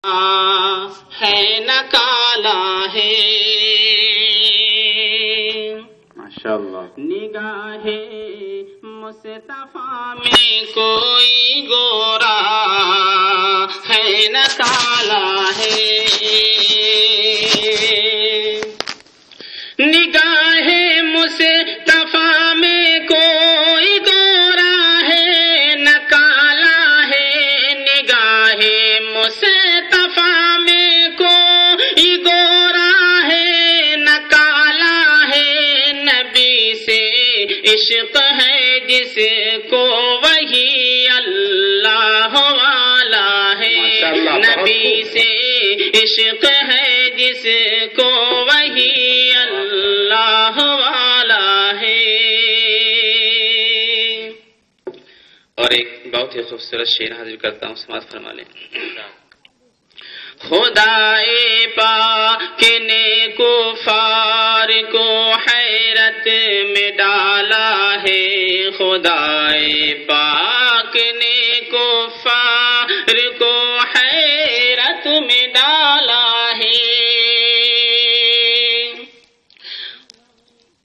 ہے نہ کالا ہے ماشاءاللہ. نگاہ مصطفیٰ میں کوئی گورا ہے نہ کالا ہے. نگاہ مصطفیٰ میں کوئی گورا ہے نہ کالا ہے. نگاہ مصطفیٰ میں کوئی گورا ہے نہ کالا ہے. نبی سے عشق ہے جس کو وہی اللہ والا ہے. نبی سے عشق ہے جس کو وہی اللہ والا ہے. اور ایک بہت ہی خوبصورت شعر حاضر کرتا ہوں، سماعت فرما لیں. خدائے پاک نے کفار کو حیرت میں ڈالا ہے. خدائے پاک نے کفار کو حیرت میں ڈالا ہے.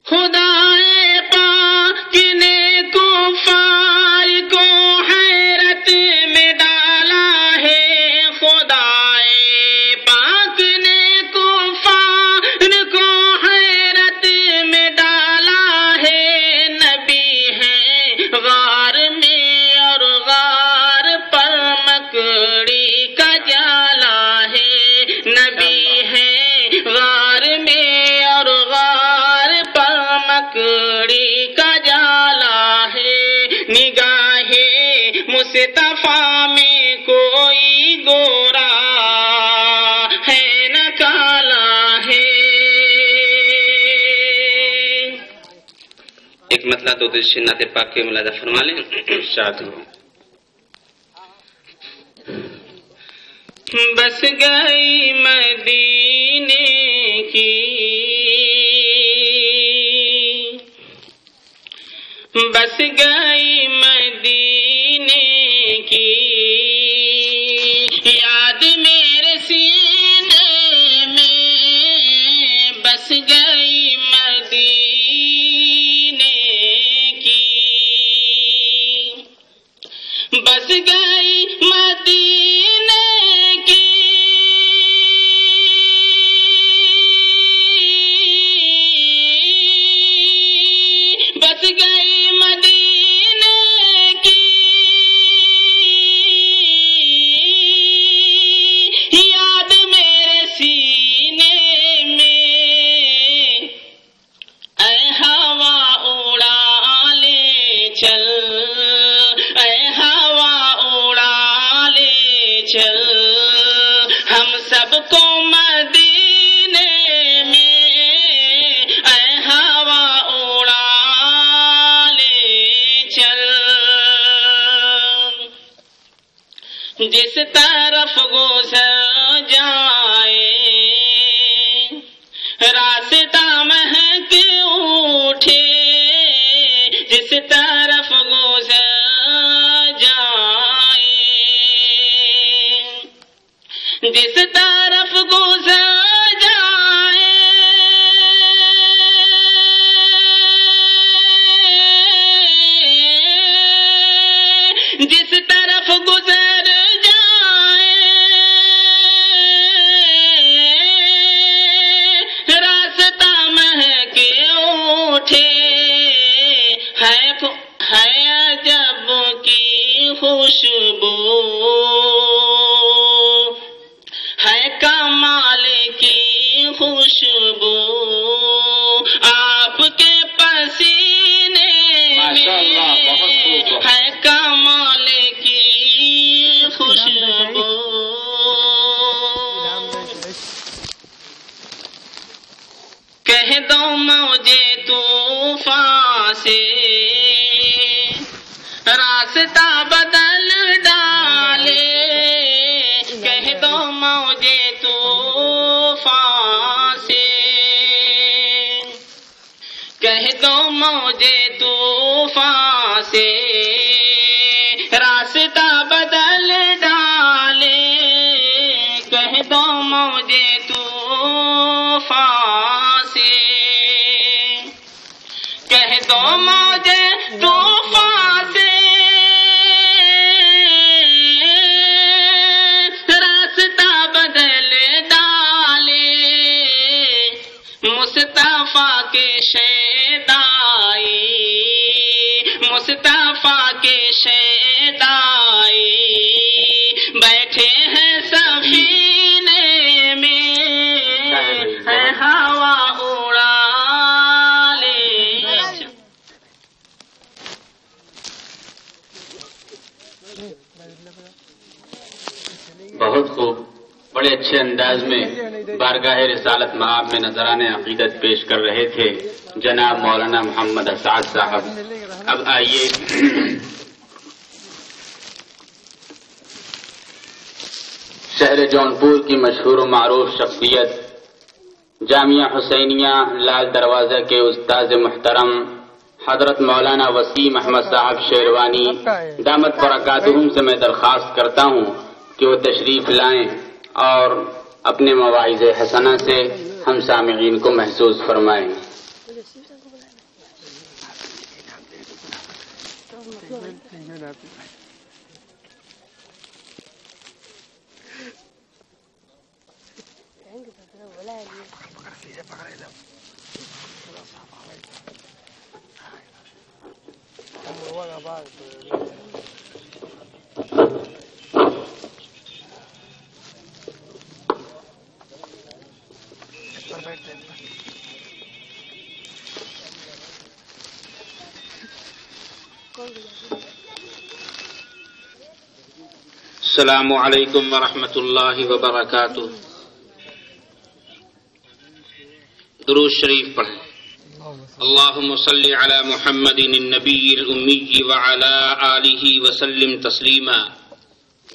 خدائے پاک نے کفار کو حیرت میں ڈالا ہے. خدائے پاک نے کفار کو حیرت میں ڈالا ہے. نبی ہے غار میں اور غار پر مکڑی کا جالا ہے. نبی ہے غار میں اور غار پر مکڑی کا جالا ہے. نگاہ مصطفیٰ میں کوئی گورا ہے نہ کالا ہے. ایک مطلب دو درشن نعت پاک کے ملاحظہ فرما لیں. ارشاد ہو. بس گئی مدینے کی بس گئی مدینے کی یاد میرے سینے میں. بس گئی مدینے کی بس گئی مدینے کی بس گئی مدینے کی یاد میرے سینے میں. اے ہوا اڑا لے چل اے ہوا اڑا لے چل ہم سب کو مدینے میں. اے ہوا اڑا لے چل جس طرف گزر جائے راستہ مہک اٹھے. جس طرف گزر جائے جس طرف گزر جائے جس طرف گزر جائے راستہ مہک اٹھے. ہے عجب کی خوشبو ہے کمال کی خوشبو آپ کے پسینے میں. ہے کمال کی خوشبو. کہہ دو مجھے طوفان سے راستہ بدل ڈالے. کہہ دو مجھے طوفان سے کہہ دو مجھے طوفان سے راستہ بدل ڈالے. کہہ دو موجے طوفان سے، کہہ دو موجے طوفان سے راستہ بدل ڈالے، مصطفیٰ کے شیدائی، مصطفیٰ کے شیدائی بیٹھے ہیں سفینے میں، ہے ہوا اڑا لے۔ بہت خوب، بڑے اچھے انداز میں بارگاہ رسالت مآب میں نذرانِ عقیدت پیش کر رہے تھے جناب مولانا محمد اسعد صاحب۔ اب آئیے شہر جونپور کی مشہور و معروف شخصیت جامعہ حسینیہ لال دروازہ کے استاذ محترم حضرت مولانا وسیم احمد صاحب شیروانی دامت برکاتہم سے میں درخواست کرتا ہوں کہ وہ تشریف لائیں اور اپنے مواعظ حسنہ سے ہم سامعین کو محسوس فرمائیں۔ السلام علیکم ورحمۃ اللہ وبرکاتہ۔ درود شریف پڑھیں۔ اللہم صلی علی محمد النبی الامی وعلی آلہ وسلم تسلیما۔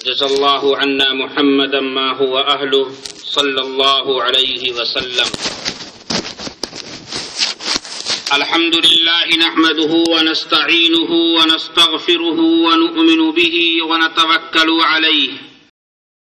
جزا اللہ عنا محمدا ما هو اہلہ صلی اللہ علیہ وسلم۔ الحمد لله نحمده ونستعينه ونستغفره ونؤمن به ونتوكل عليه